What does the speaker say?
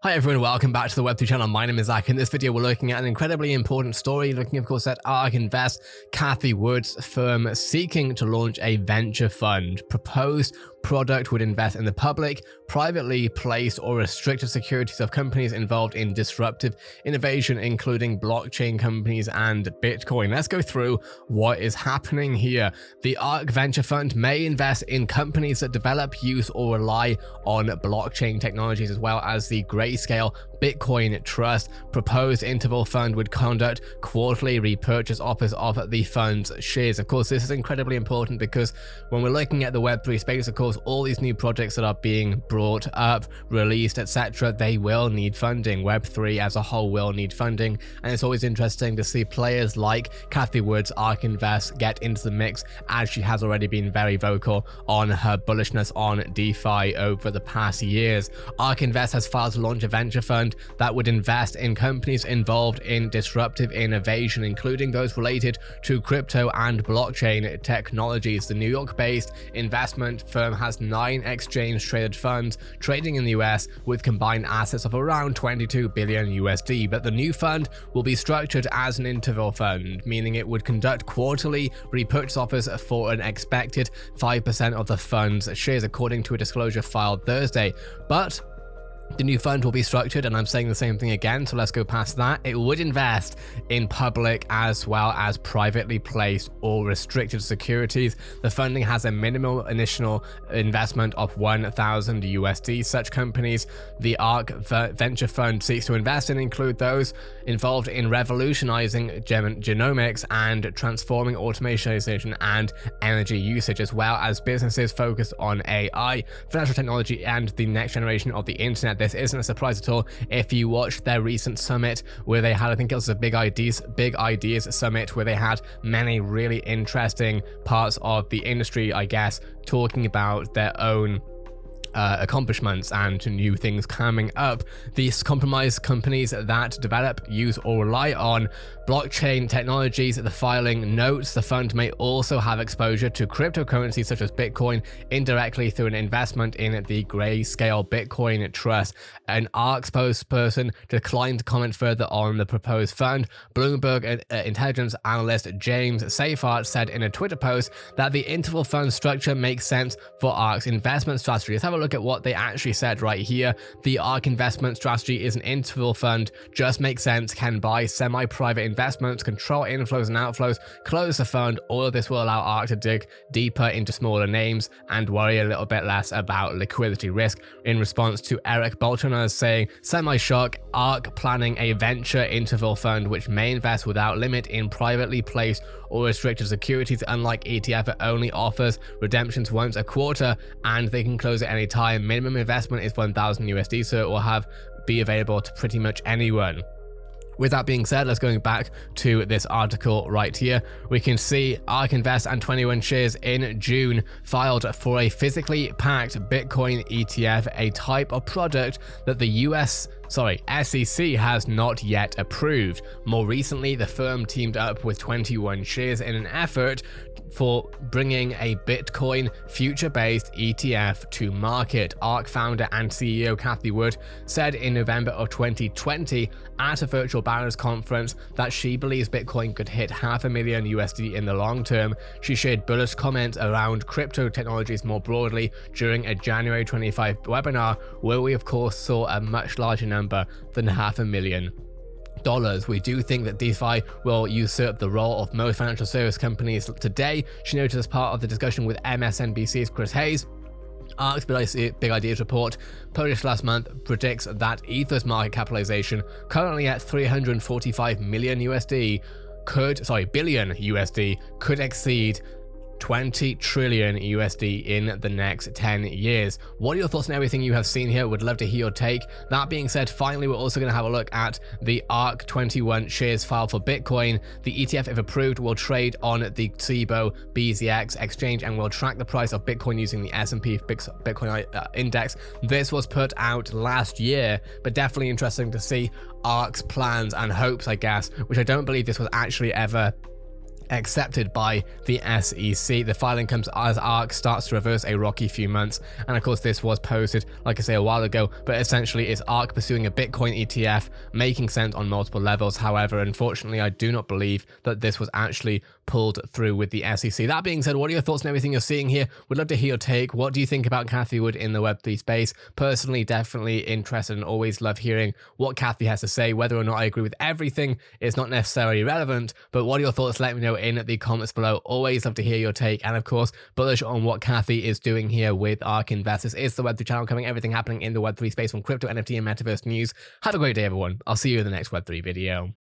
Hi everyone, welcome back to the Web3 channel. My name is Zach. In this video, we're looking at an incredibly important story, looking of course at ARK Invest, Cathie Wood's firm seeking to launch a venture fund. Proposed product would invest in the public, privately placed or restricted securities of companies involved in disruptive innovation, including blockchain companies and Bitcoin. Let's go through what is happening here. The ARK Venture Fund may invest in companies that develop, use, or rely on blockchain technologies, as well as the Grayscale Bitcoin Trust. Proposed interval fund would conduct quarterly repurchase offers of the fund's shares. Of course, this is incredibly important because when we're looking at the Web3 space, of course, all these new projects that are being brought up, released, etc., they will need funding. Web3 as a whole will need funding, and it's always interesting to see players like Cathie Wood's ARK Invest get into the mix, as she has already been very vocal on her bullishness on DeFi over the past years. ARK Invest has filed to launch a venture fund that would invest in companies involved in disruptive innovation, including those related to crypto and blockchain technologies. The New York-based investment firm has 9 exchange-traded funds trading in the US with combined assets of around 22 billion USD, but the new fund will be structured as an interval fund, meaning it would conduct quarterly repurchase offers for an expected 5% of the fund's shares, according to a disclosure filed Thursday. But the new fund will be structured, and I'm saying the same thing again, so let's go past that. It would invest in public as well as privately placed or restricted securities. The funding has a minimal initial investment of 1,000 USD. Such companies the ARK Venture Fund seeks to invest in include those involved in revolutionizing genomics and transforming automation and energy usage, as well as businesses focused on AI, financial technology, and the next generation of the internet. This isn't a surprise at all if you watched their recent summit where they had, I think it was a big ideas summit, where they had many really interesting parts of the industry, I guess, talking about their own accomplishments and new things coming up. These compromise companies that develop, use, or rely on blockchain technologies. The filing notes the fund may also have exposure to cryptocurrencies such as Bitcoin indirectly through an investment in the Grayscale Bitcoin Trust. An ARK spokesperson declined to comment further on the proposed fund. Bloomberg intelligence analyst James Seyfarth said in a Twitter post that the interval fund structure makes sense for ARK's investment strategy. Let's have a look at what they actually said right here. The ARK investment strategy is an interval fund, just makes sense, can buy semi-private investments, control inflows and outflows, close the fund. All of this will allow ARK to dig deeper into smaller names and worry a little bit less about liquidity risk. In response to Eric Boltoner's saying, semi-shock, ARK planning a venture interval fund which may invest without limit in privately placed or restricted securities. Unlike ETF, it only offers redemptions once a quarter and they can close at any time. Minimum investment is 1,000 USD, so it will be available to pretty much anyone. With that being said, let's go back to this article right here. We can see ARK Invest and 21 shares in June filed for a physically packed Bitcoin ETF, a type of product that the SEC has not yet approved. More recently, the firm teamed up with 21 shares in an effort for bringing a Bitcoin future-based ETF to market. ARK founder and CEO Cathie Wood said in November of 2020 at a virtual banners conference that she believes Bitcoin could hit $500,000 USD in the long term. She shared bullish comments around crypto technologies more broadly during a January 25 webinar, where we of course saw a much larger number than $500,000. We do think that DeFi will usurp the role of most financial service companies today, she noted as part of the discussion with MSNBC's Chris Hayes. ARK's Big Ideas report, published last month, predicts that Ether's market capitalization, currently at 345 million USD, billion USD, could exceed 20 trillion USD in the next 10 years. What are your thoughts on everything you have seen here? Would love to hear your take. That being said, finally, we're also going to have a look at the ARK 21 shares filed for Bitcoin. The ETF, if approved, will trade on the Cboe BZX exchange and will track the price of Bitcoin using the S&P Bitcoin index. This was put out last year, but definitely interesting to see ARK's plans and hopes, I guess, which I don't believe this was actually ever accepted by the SEC. The filing comes as ARK starts to reverse a rocky few months, and of course this was posted, like I say, a while ago, but essentially it's ARK pursuing a Bitcoin ETF, making sense on multiple levels. However, unfortunately, I do not believe that this was actually pulled through with the SEC. That being said, what are your thoughts on everything you're seeing here? Would love to hear your take. What do you think about Cathie Wood in the Web3 space? Personally, definitely interested and always love hearing what Cathie has to say. Whether or not I agree with everything is not necessarily relevant, but what are your thoughts? Let me know in the comments below. Always love to hear your take, and of course, bullish on what Cathie is doing here with ARK Invest. This is the Web3 channel, covering everything happening in the Web3 space from crypto, NFT, and metaverse news. Have a great day, everyone. I'll see you in the next Web3 video.